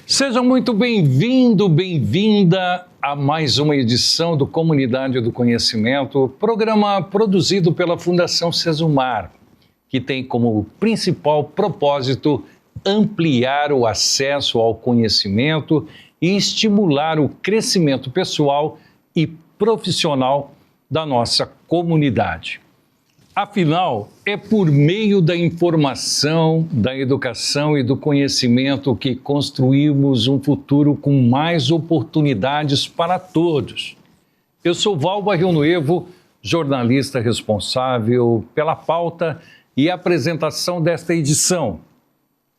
Seja muito bem-vindo, bem-vinda a mais uma edição do Comunidade do Conhecimento, programa produzido pela Fundação Sesumar, que tem como principal propósito ampliar o acesso ao conhecimento e estimular o crescimento pessoal e profissional da nossa comunidade. Afinal, é por meio da informação, da educação e do conhecimento que construímos um futuro com mais oportunidades para todos. Eu sou Valba Rio Nuevo, jornalista responsável pela pauta e apresentação desta edição.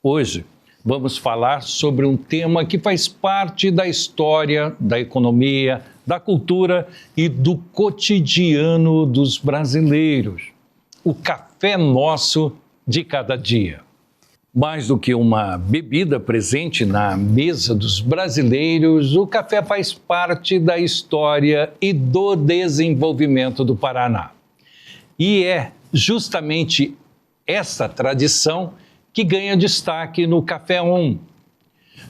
Hoje vamos falar sobre um tema que faz parte da história, da economia, da cultura e do cotidiano dos brasileiros. O café nosso de cada dia. Mais do que uma bebida presente na mesa dos brasileiros, o café faz parte da história e do desenvolvimento do Paraná. E é justamente essa tradição que ganha destaque no Café On.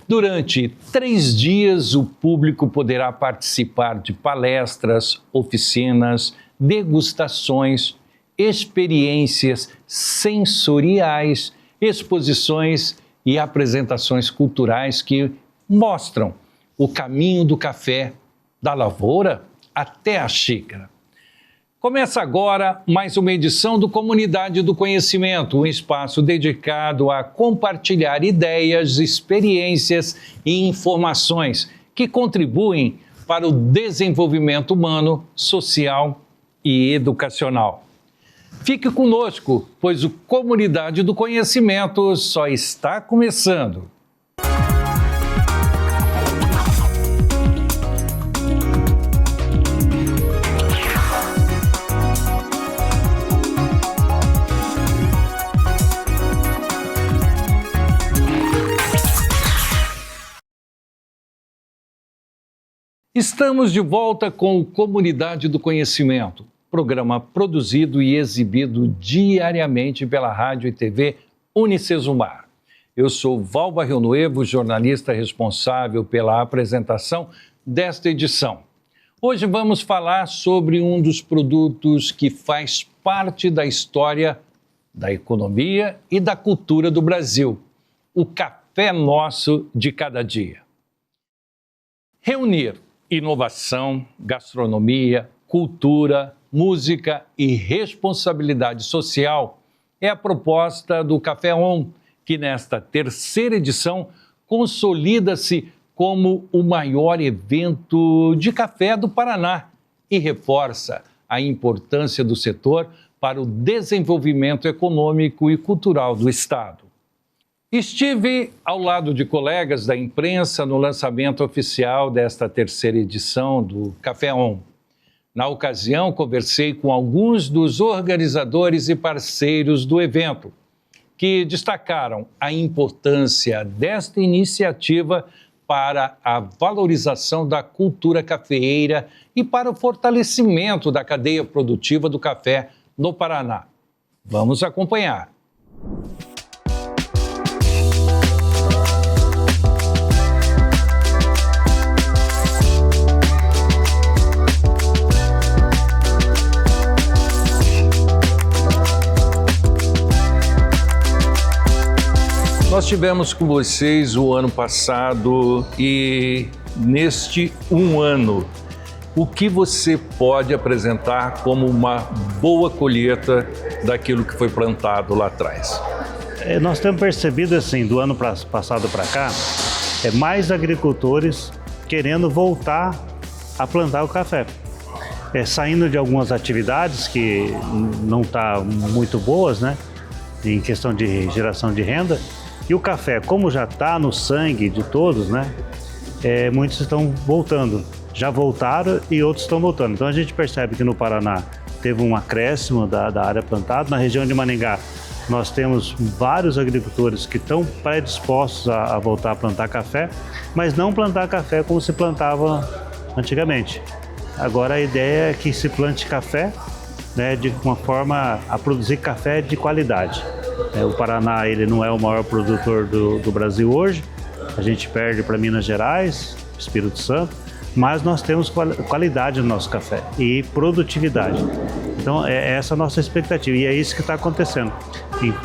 Durante 3 dias, o público poderá participar de palestras, oficinas, degustações, experiências sensoriais, exposições e apresentações culturais que mostram o caminho do café, da lavoura até a xícara. Começa agora mais uma edição do Comunidade do Conhecimento, um espaço dedicado a compartilhar ideias, experiências e informações que contribuem para o desenvolvimento humano, social e educacional. Fique conosco, pois o Comunidade do Conhecimento só está começando. Estamos de volta com o Comunidade do Conhecimento, programa produzido e exibido diariamente pela Rádio e TV Unicesumar. Eu sou Valba Rio Nuevo, jornalista responsável pela apresentação desta edição. Hoje vamos falar sobre um dos produtos que faz parte da história, da economia e da cultura do Brasil, o café nosso de cada dia. Reunir inovação, gastronomia, cultura, música e responsabilidade social é a proposta do Café On, que nesta 3ª edição consolida-se como o maior evento de café do Paraná e reforça a importância do setor para o desenvolvimento econômico e cultural do Estado. Estive ao lado de colegas da imprensa no lançamento oficial desta 3ª edição do Café On. Na ocasião, conversei com alguns dos organizadores e parceiros do evento, que destacaram a importância desta iniciativa para a valorização da cultura cafeeira e para o fortalecimento da cadeia produtiva do café no Paraná. Vamos acompanhar. Nós tivemos com vocês o ano passado e neste um ano, o que você pode apresentar como uma boa colheita daquilo que foi plantado lá atrás? Nós temos percebido assim, do ano passado para cá, mais agricultores querendo voltar a plantar o café. Saindo de algumas atividades que não estão muito boas, né, em questão de geração de renda. E o café, como já está no sangue de todos, né, muitos estão voltando. Já voltaram e outros estão voltando. Então a gente percebe que no Paraná teve um acréscimo da área plantada. Na região de Maringá, nós temos vários agricultores que estão predispostos a voltar a plantar café, mas não plantar café como se plantava antigamente. Agora a ideia é que se plante café, né, de uma forma a produzir café de qualidade. O Paraná ele não é o maior produtor do Brasil hoje, a gente perde para Minas Gerais, Espírito Santo, mas nós temos qualidade no nosso café e produtividade. Então, é essa a nossa expectativa e é isso que está acontecendo.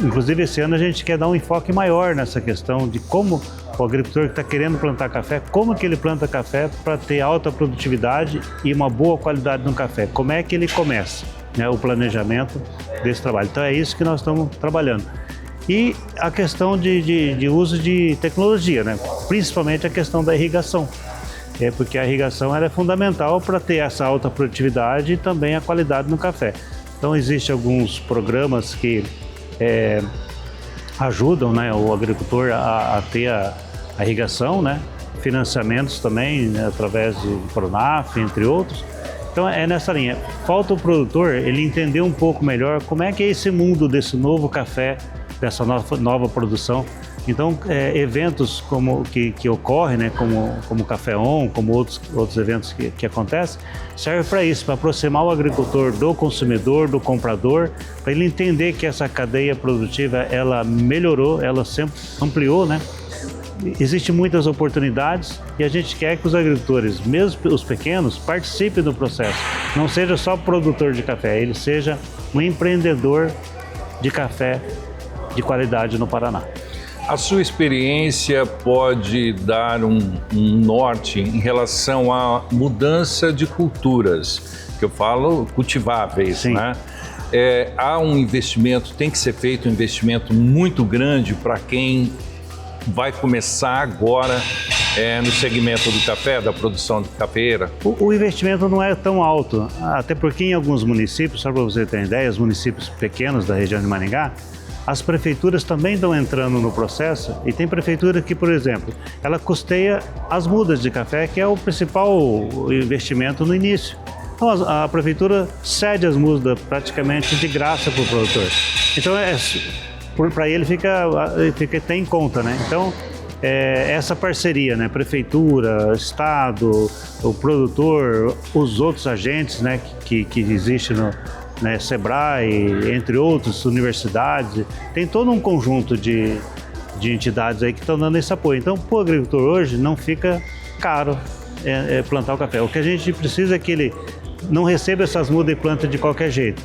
Inclusive, esse ano a gente quer dar um enfoque maior nessa questão de como o agricultor que está querendo plantar café, como que ele planta café para ter alta produtividade e uma boa qualidade no café. Como é que ele começa, né, o planejamento desse trabalho. Então, é isso que nós estamos trabalhando. E a questão de uso de tecnologia, né? Principalmente a questão da irrigação. Porque a irrigação ela é fundamental para ter essa alta produtividade e também a qualidade no café. Então, existem alguns programas que ajudam, né, o agricultor a ter a irrigação, né? Financiamentos também, né, através do Pronaf, entre outros. Então, é nessa linha. Falta o produtor ele entender um pouco melhor como é que é esse mundo desse novo café, dessa nova produção. Então, eventos como que ocorrem, né, como o Café On, como outros eventos que acontecem, serve para isso, para aproximar o agricultor do consumidor, do comprador, para ele entender que essa cadeia produtiva, ela melhorou, ela sempre ampliou, né? Existem muitas oportunidades e a gente quer que os agricultores, mesmo os pequenos, participem do processo. Não seja só produtor de café, ele seja um empreendedor de café de qualidade no Paraná. A sua experiência pode dar um norte em relação à mudança de culturas, que eu falo cultiváveis, Sim. né? Há um investimento, tem que ser feito um investimento muito grande para quem vai começar agora no segmento do café, da produção de cafeeira? O investimento não é tão alto, até porque em alguns municípios, só para você ter ideia, os municípios pequenos da região de Maringá, as prefeituras também estão entrando no processo e tem prefeitura que, por exemplo, ela custeia as mudas de café, que é o principal investimento no início. Então a prefeitura cede as mudas praticamente de graça para o produtor. Então para ele tem em conta, né? Então essa parceria, né? Prefeitura, Estado, o produtor, os outros agentes, né? que existem no Sebrae, entre outros, universidades, tem todo um conjunto de entidades aí que estão dando esse apoio. Então, para o agricultor hoje não fica caro plantar o café. O que a gente precisa é que ele não receba essas mudas e plante de qualquer jeito.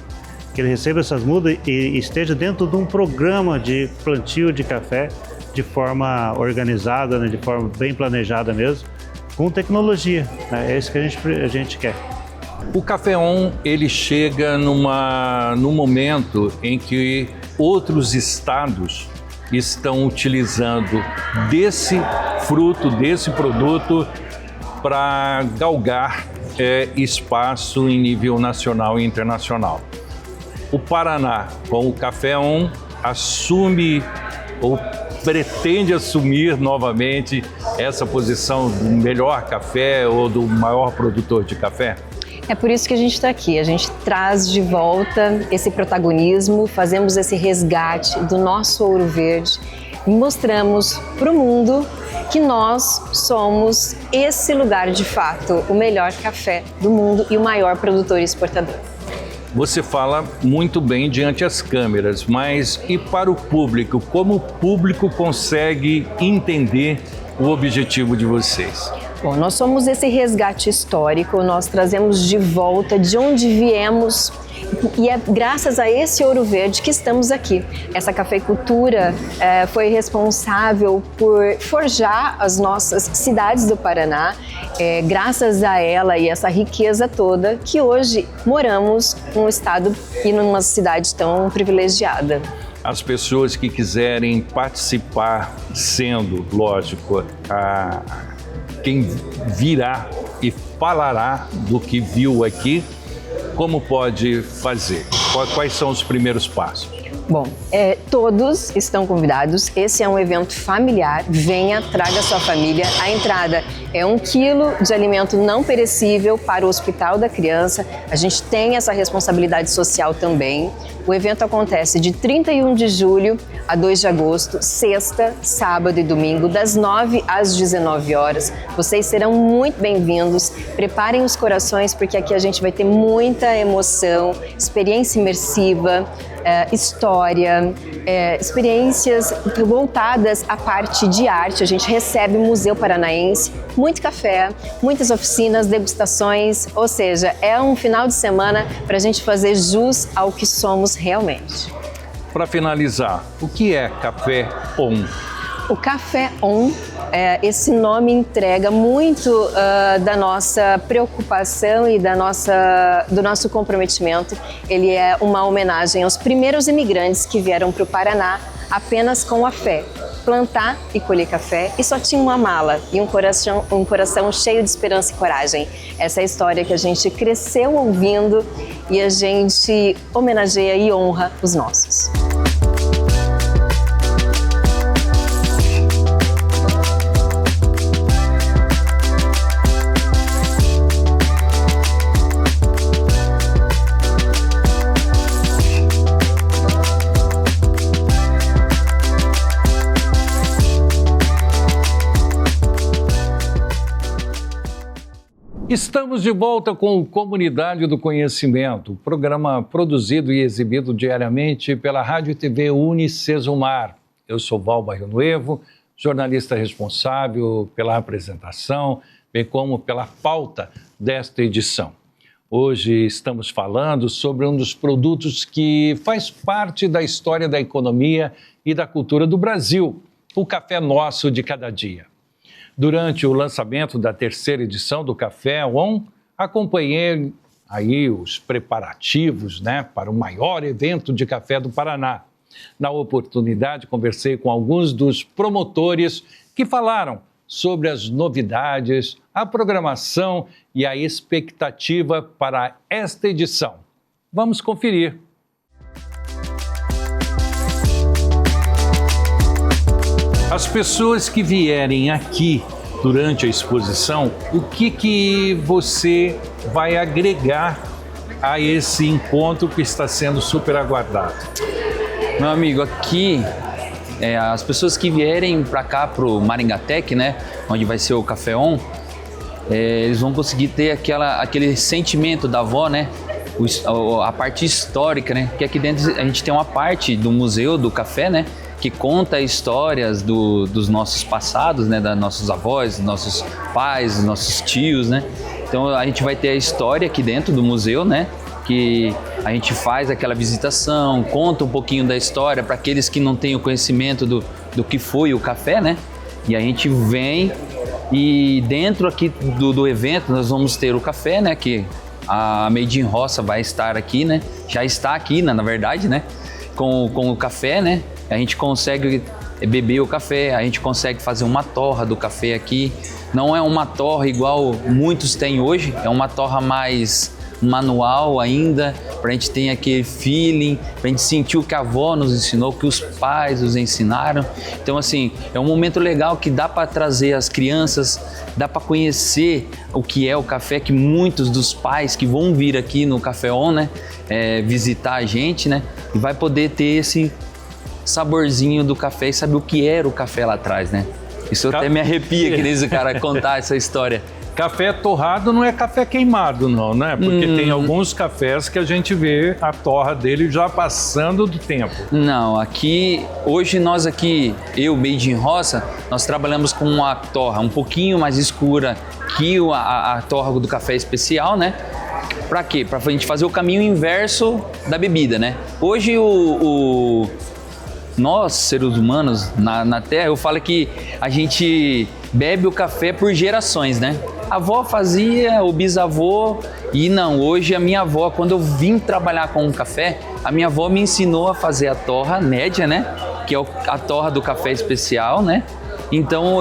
Que ele receba essas mudas e esteja dentro de um programa de plantio de café de forma organizada, né, de forma bem planejada mesmo, com tecnologia. Né? É isso que a gente quer. O Café On, ele chega num momento em que outros estados estão utilizando desse fruto, desse produto, para galgar espaço em nível nacional e internacional. O Paraná, com o Café On, assume ou pretende assumir novamente essa posição do melhor café ou do maior produtor de café? É por isso que a gente está aqui, a gente traz de volta esse protagonismo, fazemos esse resgate do nosso ouro verde e mostramos para o mundo que nós somos esse lugar de fato, o melhor café do mundo e o maior produtor e exportador. Você fala muito bem diante as câmeras, mas e para o público? Como o público consegue entender o objetivo de vocês? Bom, nós somos esse resgate histórico, nós trazemos de volta de onde viemos e é graças a esse ouro verde que estamos aqui. Essa cafeicultura foi responsável por forjar as nossas cidades do Paraná, graças a ela e essa riqueza toda que hoje moramos num estado e numa cidade tão privilegiada. As pessoas que quiserem participar, sendo, lógico, quem virá e falará do que viu aqui, como pode fazer? Quais são os primeiros passos? Bom, todos estão convidados. Esse é um evento familiar. Venha, traga sua família. A entrada É 1 quilo de alimento não perecível para o Hospital da Criança. A gente tem essa responsabilidade social também. O evento acontece de 31 de julho a 2 de agosto, sexta, sábado e domingo, das 9 às 19 horas. Vocês serão muito bem-vindos. Preparem os corações, porque aqui a gente vai ter muita emoção, experiência imersiva, história, experiências voltadas à parte de arte. A gente recebe o Museu Paranaense, muito café, muitas oficinas, degustações, ou seja, é um final de semana para a gente fazer jus ao que somos realmente. Para finalizar, o que é Café On? O Café On, esse nome entrega muito da nossa preocupação e do nosso comprometimento. Ele é uma homenagem aos primeiros imigrantes que vieram para o Paraná apenas com a fé. Plantar e colher café, e só tinha uma mala e um coração cheio de esperança e coragem. Essa é a história que a gente cresceu ouvindo e a gente homenageia e honra os nossos. Estamos de volta com Comunidade do Conhecimento, programa produzido e exibido diariamente pela Rádio e TV UniCesumar. Eu sou Val Barrio Nuevo, jornalista responsável pela apresentação, bem como pela pauta desta edição. Hoje estamos falando sobre um dos produtos que faz parte da história da economia e da cultura do Brasil, o café nosso de cada dia. Durante o lançamento da 3ª edição do Café On, acompanhei aí os preparativos, para o maior evento de café do Paraná. Na oportunidade, conversei com alguns dos promotores que falaram sobre as novidades, a programação e a expectativa para esta edição. Vamos conferir. As pessoas que vierem aqui durante a exposição, o que você vai agregar a esse encontro que está sendo super aguardado? Meu amigo, aqui as pessoas que vierem para cá, para o Maringatec, onde vai ser o Café On, eles vão conseguir ter aquele sentimento da avó, a parte histórica, que aqui dentro a gente tem uma parte do Museu do Café, que conta histórias dos nossos passados, das nossos avós, dos nossos pais, dos nossos tios, Então a gente vai ter a história aqui dentro do museu, que a gente faz aquela visitação, conta um pouquinho da história para aqueles que não têm o conhecimento do que foi o café, E a gente vem e dentro aqui do evento nós vamos ter o café, que a Made in Roça vai estar aqui, Já está aqui, na verdade, com o café, A gente consegue beber o café, a gente consegue fazer uma torra do café aqui. Não é uma torra igual muitos têm hoje, é uma torra mais manual ainda, para a gente ter aquele feeling, para a gente sentir o que a avó nos ensinou, o que os pais nos ensinaram. Então, assim, é um momento legal que dá para trazer as crianças, dá para conhecer o que é o café, que muitos dos pais que vão vir aqui no Café On, visitar a gente, e vai poder ter esse saborzinho do café e saber o que era o café lá atrás, Isso até me arrepia, querido, cara, contar essa história. Café torrado não é café queimado, não, Porque tem alguns cafés que a gente vê a torra dele já passando do tempo. Não, hoje nós aqui, Made in Roça, nós trabalhamos com uma torra um pouquinho mais escura que a torra do café especial, Pra quê? Pra gente fazer o caminho inverso da bebida, Hoje nós, seres humanos, na Terra, eu falo que a gente bebe o café por gerações, A avó fazia, o bisavô, e não, hoje a minha avó, quando eu vim trabalhar com o café, a minha avó me ensinou a fazer a torra média, Que é a torra do café especial, Então,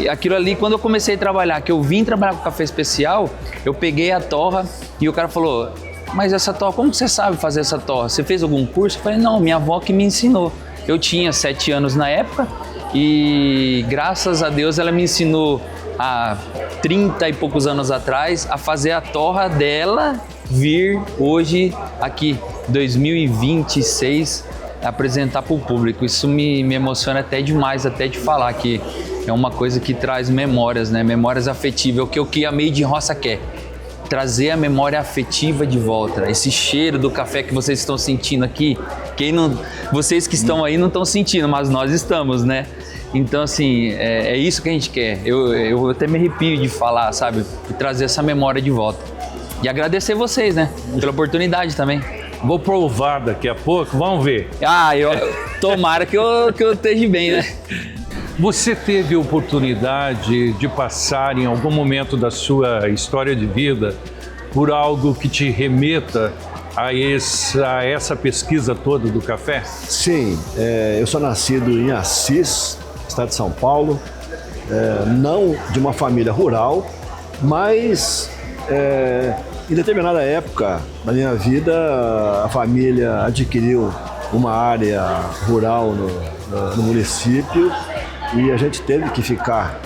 aquilo ali, quando eu comecei a trabalhar, que eu vim trabalhar com café especial, eu peguei a torra e o cara falou: mas essa torra, como você sabe fazer essa torra? Você fez algum curso? Eu falei: não, minha avó que me ensinou. Eu tinha 7 anos na época e graças a Deus ela me ensinou há 30 e poucos anos atrás, a fazer a torra dela vir hoje aqui, 2026, apresentar para o público. Isso me emociona até demais, até de falar que é uma coisa que traz memórias, né? Memórias afetivas, o que a Made in Roça quer. Trazer a memória afetiva de volta, esse cheiro do café que vocês estão sentindo aqui, vocês que estão aí não estão sentindo, mas nós estamos, né? Então, assim, é isso que a gente quer. Eu até me arrepio de falar, sabe? De trazer essa memória de volta. E agradecer vocês, né? Pela oportunidade também. Vou provar daqui a pouco, vamos ver. Tomara que eu esteja bem, né? Você teve oportunidade de passar em algum momento da sua história de vida por algo que te remeta a essa pesquisa toda do café? Sim, eu sou nascido em Assis, estado de São Paulo, não de uma família rural, mas em determinada época da minha vida a família adquiriu uma área rural no município e a gente teve que ficar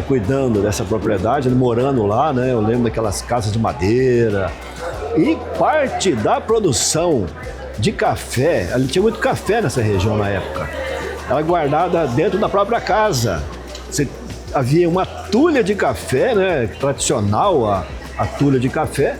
cuidando dessa propriedade, morando lá, né? Eu lembro daquelas casas de madeira. E parte da produção de café, ali tinha muito café nessa região na época, ela guardada dentro da própria casa. Havia uma tulha de café, né? Tradicional a tulha de café,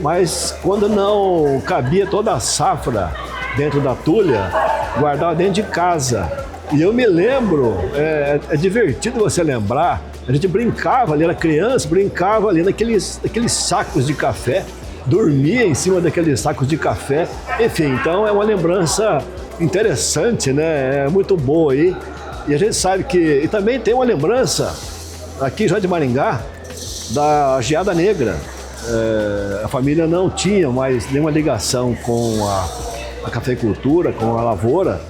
mas quando não cabia toda a safra dentro da tulha, guardava dentro de casa. E eu me lembro, é divertido você lembrar, a gente brincava ali, era criança, brincava ali naqueles sacos de café, dormia em cima daqueles sacos de café, enfim, então é uma lembrança interessante, né? É muito boa aí. E a gente sabe que, e também tem uma lembrança aqui já de Maringá, da geada negra. A família não tinha mais nenhuma ligação com a cafeicultura, com a lavoura,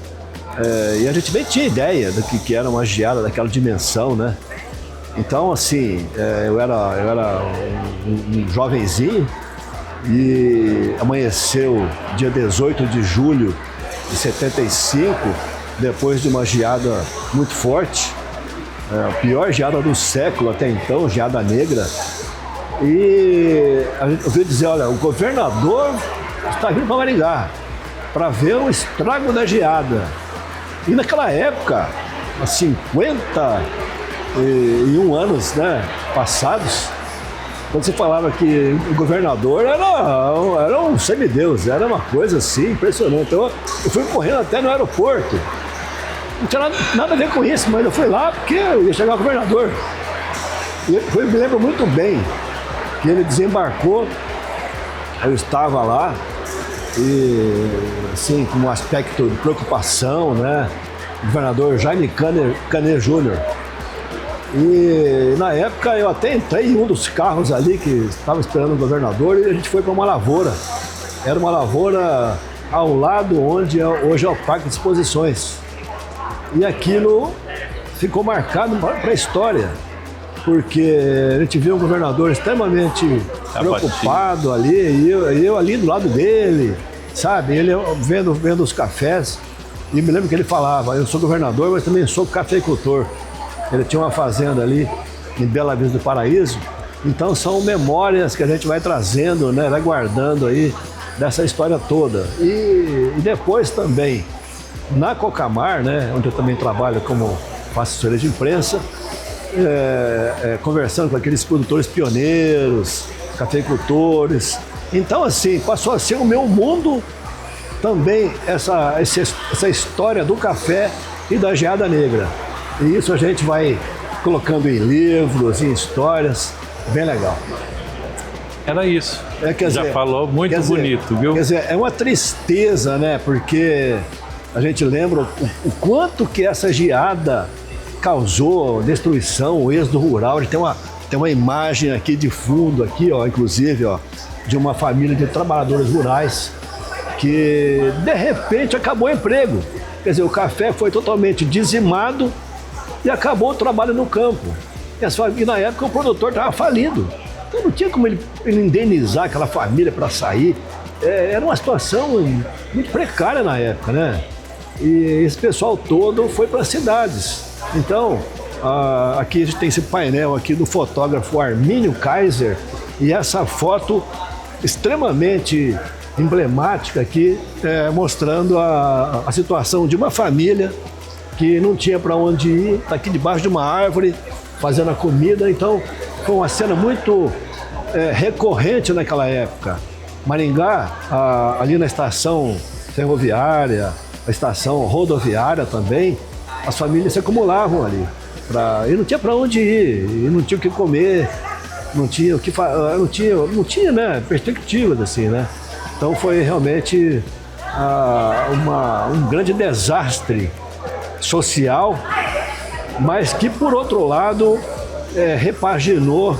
e a gente nem tinha ideia do que era uma geada daquela dimensão, né? Então, assim, eu era um jovenzinho e amanheceu dia 18 de julho de 75, depois de uma geada muito forte, a pior geada do século até então, geada negra. E a gente ouviu dizer, olha, o governador está vindo para Maringá para ver o estrago da geada. E naquela época, há 51 anos, né, passados, quando se falava que o governador era um semideus, era uma coisa assim impressionante. Então eu fui correndo até no aeroporto. Não tinha nada a ver com isso, mas eu fui lá porque eu ia chegar ao governador. Eu me lembro muito bem que ele desembarcou, eu estava lá, e assim, com um aspecto de preocupação, né? O governador Jaime Canet Júnior. E na época eu até entrei em um dos carros ali que estava esperando o governador e a gente foi para uma lavoura. Era uma lavoura ao lado onde hoje é o Parque de Exposições. E aquilo ficou marcado para a história, porque a gente viu um governador extremamente preocupado ali, e eu ali do lado dele, sabe? Ele vendo os cafés, e me lembro que ele falava, eu sou governador, mas também sou cafeicultor. Ele tinha uma fazenda ali em Bela Vista do Paraíso, então são memórias que a gente vai trazendo, né? Vai guardando aí dessa história toda. E depois também, na Cocamar, né? Onde eu também trabalho como assessoria de imprensa, conversando com aqueles produtores pioneiros, cafeicultores. Então, assim, passou a ser o meu mundo também essa história do café e da geada negra. E isso a gente vai colocando em livros, em histórias, bem legal. Era isso. Já falou muito bonito, viu? Quer dizer, é uma tristeza, né? Porque a gente lembra o quanto que essa geada causou destruição, o êxodo rural. A gente tem uma imagem aqui de fundo, aqui, ó, inclusive, ó, de uma família de trabalhadores rurais que, de repente, acabou o emprego. Quer dizer, o café foi totalmente dizimado e acabou o trabalho no campo. E na época o produtor estava falido. Então não tinha como ele indenizar aquela família para sair. Era uma situação muito precária na época, né? E esse pessoal todo foi para as cidades. Então, aqui a gente tem esse painel aqui do fotógrafo Armínio Kaiser, e essa foto extremamente emblemática aqui, mostrando a situação de uma família que não tinha para onde ir, está aqui debaixo de uma árvore fazendo a comida. Então foi uma cena muito recorrente naquela época. Maringá, ali na estação ferroviária, a estação rodoviária também, as famílias se acumulavam ali. E não tinha para onde ir, e não tinha o que comer, não tinha o que não tinha, né, perspectivas assim, né? Então foi realmente um grande desastre social, mas que, por outro lado, repaginou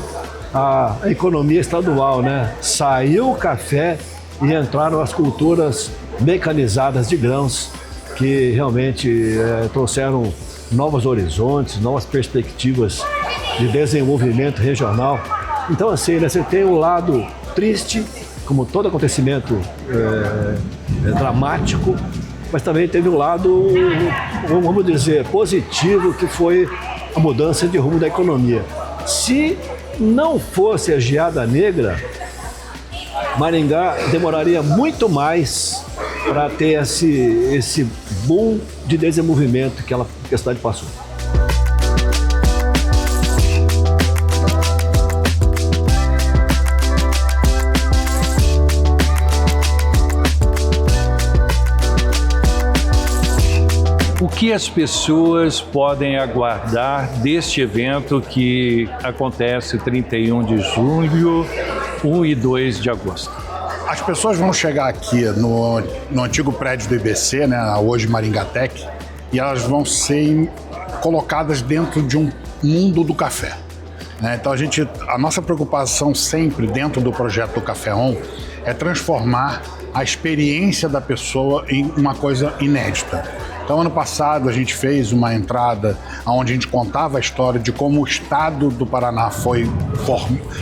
a economia estadual, né? Saiu o café e entraram as culturas mecanizadas de grãos, que realmente trouxeram novos horizontes, novas perspectivas de desenvolvimento regional. Então, assim, né, você tem um lado triste, como todo acontecimento dramático, mas também teve um lado, vamos dizer, positivo, que foi a mudança de rumo da economia. Se não fosse a geada negra, Maringá demoraria muito mais para ter esse boom de desenvolvimento que a cidade passou. O que as pessoas podem aguardar deste evento que acontece 31 de julho, 1 e 2 de agosto? As pessoas vão chegar aqui no antigo prédio do IBC, né, hoje Maringatec, e elas vão ser colocadas dentro de um mundo do café. Né? Então a nossa preocupação sempre dentro do projeto do Café On é transformar a experiência da pessoa em uma coisa inédita. Então, ano passado, a gente fez uma entrada onde a gente contava a história de como o estado do Paraná foi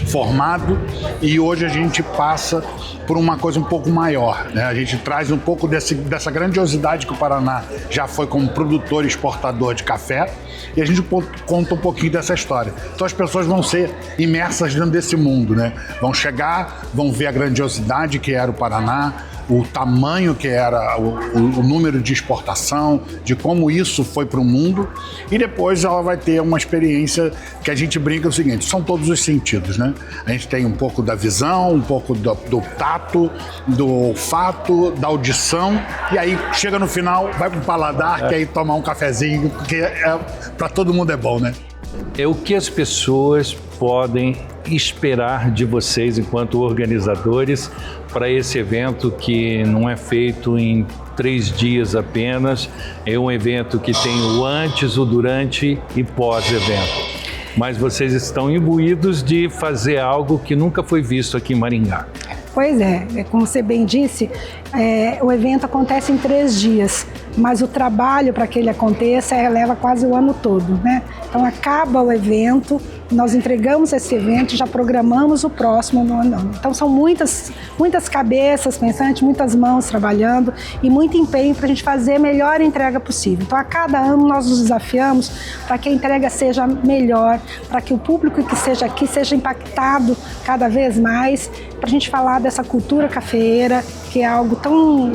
formado, e hoje a gente passa por uma coisa um pouco maior, né? A gente traz um pouco dessa grandiosidade que o Paraná já foi como produtor e exportador de café, e a gente conta um pouquinho dessa história. Então as pessoas vão ser imersas dentro desse mundo, né? Vão chegar, vão ver a grandiosidade que era o Paraná, o tamanho que era o número de exportação, de como isso foi para o mundo, e depois ela vai ter uma experiência que a gente brinca o seguinte: são todos os sentidos, né? A gente tem um pouco da visão, um pouco do tato, do olfato, da audição, e aí chega no final, vai pro paladar, que aí tomar um cafezinho, porque para todo mundo é bom, né? É o que as pessoas podem esperar de vocês enquanto organizadores para esse evento, que não é feito em 3 dias apenas, é um evento que tem o antes, o durante e pós-evento. Mas vocês estão imbuídos de fazer algo que nunca foi visto aqui em Maringá. Pois é, como você bem disse, o evento acontece em 3 dias, mas o trabalho para que ele aconteça leva quase o ano todo, né? Então acaba o evento, nós entregamos esse evento e já programamos o próximo no ano. Então são muitas cabeças pensantes, muitas mãos trabalhando e muito empenho para a gente fazer a melhor entrega possível. Então a cada ano nós nos desafiamos para que a entrega seja melhor, para que o público que seja aqui seja impactado cada vez mais, para a gente falar dessa cultura cafeeira, que é algo tão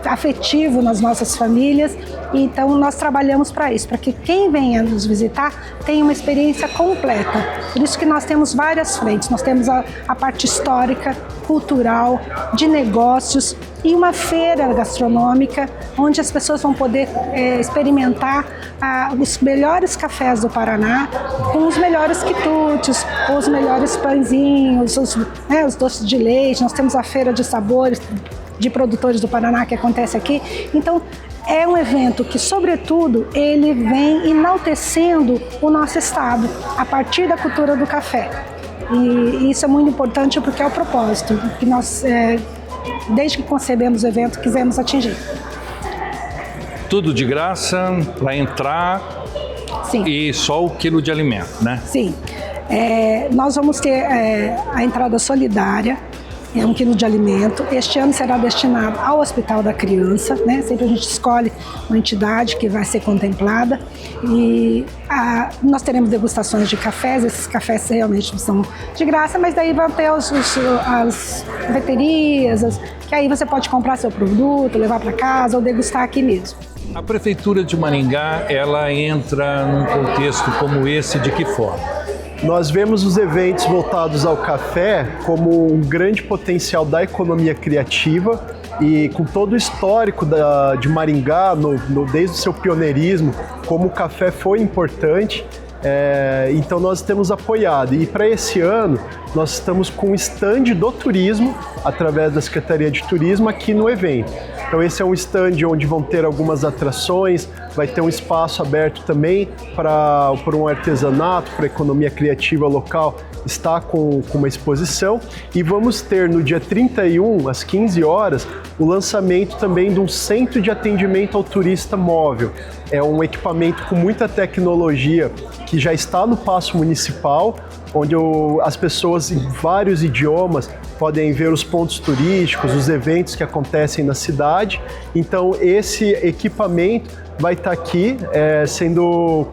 afetivo nas nossas famílias. E então nós trabalhamos para isso, para que quem venha nos visitar tenha uma experiência completa. Por isso que nós temos várias frentes. Nós temos a parte histórica, cultural, de negócios e uma feira gastronômica onde as pessoas vão poder experimentar os melhores cafés do Paraná com os melhores quitutes, os melhores pãezinhos, os doces de leite. Nós temos a feira de sabores de produtores do Paraná que acontece aqui. Então, é um evento que, sobretudo, ele vem enaltecendo o nosso estado a partir da cultura do café. E isso é muito importante porque é o propósito que nós, desde que concebemos o evento, quisemos atingir. Tudo de graça para entrar. Sim. E só o quilo de alimento, né? Sim. Nós vamos ter a entrada solidária. é 1 quilo de alimento. Este ano será destinado ao Hospital da Criança, né? Sempre a gente escolhe uma entidade que vai ser contemplada. E nós teremos degustações de cafés, esses cafés realmente são de graça, mas daí vão ter as cafeterias, que aí você pode comprar seu produto, levar para casa ou degustar aqui mesmo. A Prefeitura de Maringá, ela entra num contexto como esse de que forma? Nós vemos os eventos voltados ao café como um grande potencial da economia criativa e com todo o histórico de Maringá, desde o seu pioneirismo, como o café foi importante, então nós temos apoiado. E para esse ano, nós estamos com um stand do turismo, através da Secretaria de Turismo, aqui no evento. Então esse é um stand onde vão ter algumas atrações, vai ter um espaço aberto também para um artesanato, para a economia criativa local estar com uma exposição. E vamos ter no dia 31, às 15 horas, o lançamento também de um centro de atendimento ao turista móvel. É um equipamento com muita tecnologia que já está no Paço Municipal, onde as pessoas em vários idiomas podem ver os pontos turísticos, os eventos que acontecem na cidade. Então esse equipamento vai estar aqui tendo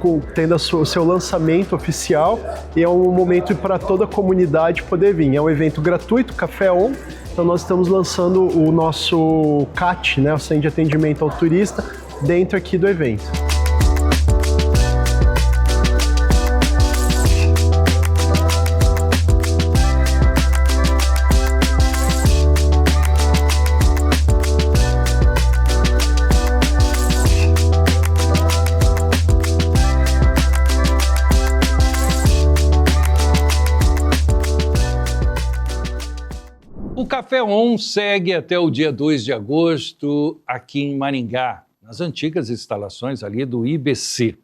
o seu lançamento oficial e é um momento para toda a comunidade poder vir. É um evento gratuito, Café On, então nós estamos lançando o nosso CAT, né, o Centro de Atendimento ao Turista, dentro aqui do evento. O Café On segue até o dia 2 de agosto aqui em Maringá, nas antigas instalações ali do IBC.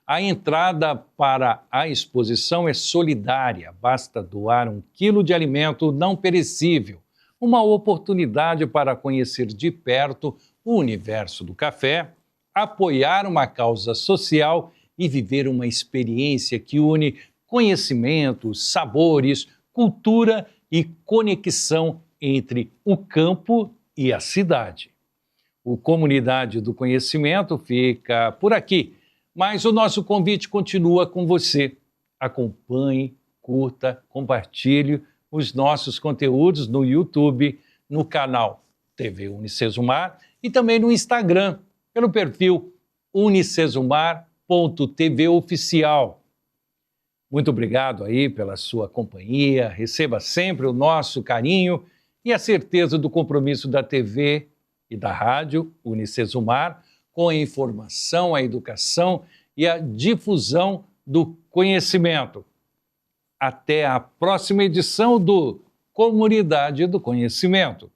A entrada para a exposição é solidária, basta doar 1 quilo de alimento não perecível, uma oportunidade para conhecer de perto o universo do café, apoiar uma causa social e viver uma experiência que une conhecimento, sabores, cultura e conexão entre o campo e a cidade. O Comunidade do Conhecimento fica por aqui, mas o nosso convite continua com você. Acompanhe, curta, compartilhe os nossos conteúdos no YouTube, no canal TV Unicesumar e também no Instagram, pelo perfil unicesumar.tv oficial. Muito obrigado aí pela sua companhia, receba sempre o nosso carinho e a certeza do compromisso da TV e da rádio Unicesumar com a informação, a educação e a difusão do conhecimento. Até a próxima edição do Comunidade do Conhecimento.